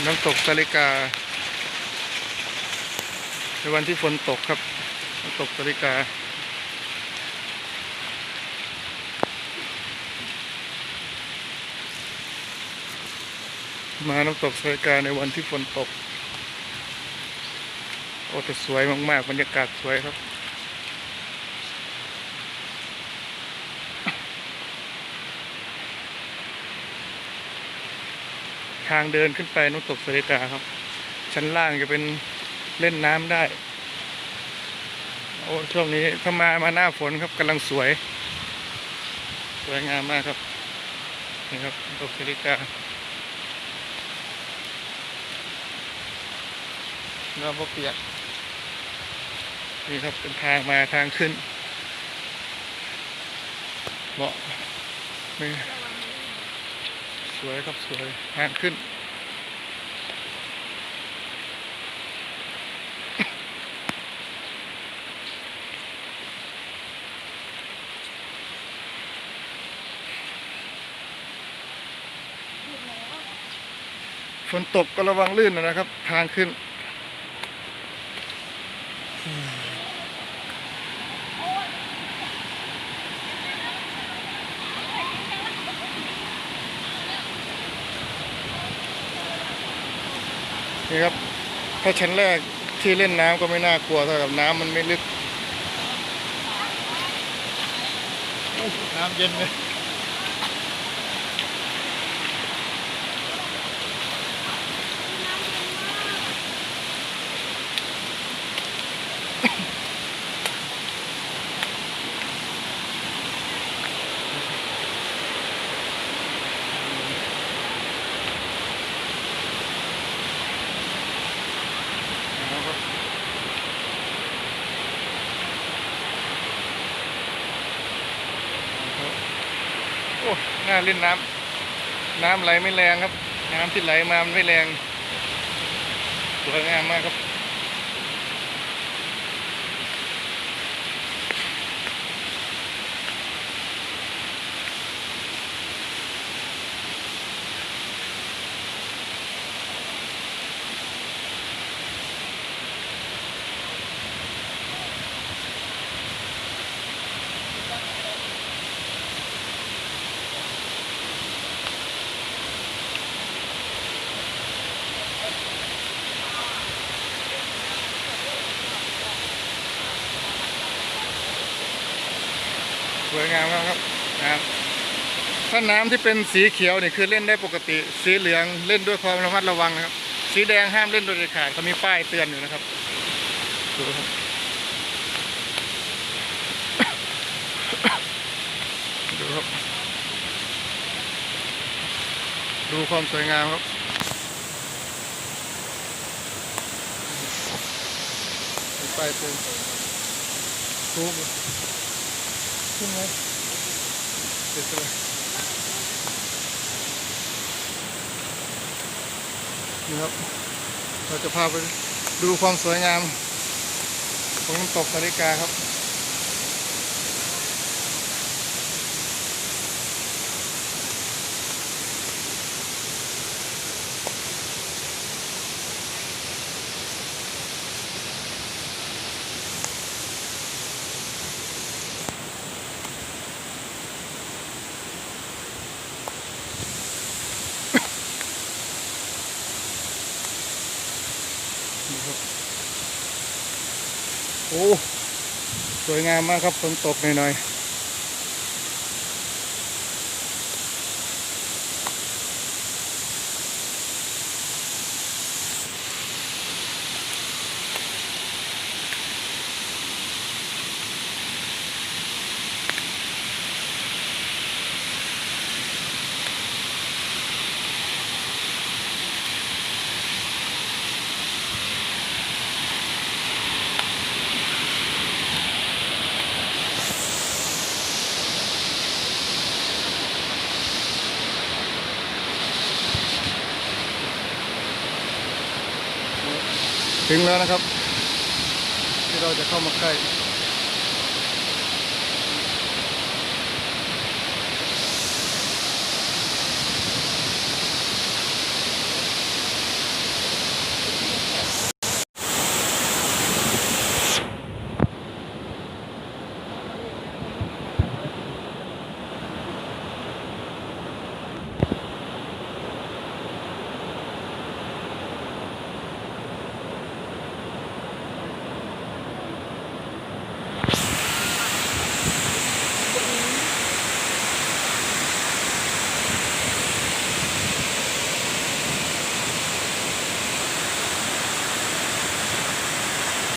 น้ำตกสาลิกาในวันที่ฝนตกครับน้ำตกสาลิกามาน้ำตกสาลิกาในวันที่ฝนตกโอ้แต่สวยมากๆบรรยากาศสวยครับทางเดินขึ้นไปน้ำตกสาลิกาครับชั้นล่างจะเป็นเล่นน้ำได้โอ้ช่วงนี้ถ้ามาหน้าฝนครับกำลังสวยงามมากครับนี่ครับน้ำตกสาลิกาน้ำพอเปียกนี่ครับเป็นทางมาทางขึ้นเหมาะไม่สวยครับสวยทางขึ้นฝนตกก็ระวังลื่นนะครับทางขึ้นนี่ครับถ้าชั้นแรกที่เล่นน้ำก็ไม่น่ากลัวเท่ากับน้ำมันไม่ลึกน้ำเย็นเลยโอ้น่าเล่นน้ำไหลไม่แรงครับน้ำที่ไหลมามันไม่แรงสวยงามมากครับสวยงามมากครับน้ำถ้าน้ำที่เป็นสีเขียวนี่คือเล่นได้ปกติสีเหลืองเล่นด้วยความระมัดระวังนะครับสีแดงห้ามเล่นโดยเด็ดขาดเขามีป้ายเตือนอยู่นะครับดูครับดูครับดูความสวยงามครับมีป้ายเตือนทุกขึ้นไหมเด็ดเลยนี่ครับเราจะพาไปดูความสวยงามของน้ำตกสาลิกาครับโอ้สวยงามมากครับฝนตกหน่อยถึงแล้วนะครับที่เราจะเข้ามาใกล้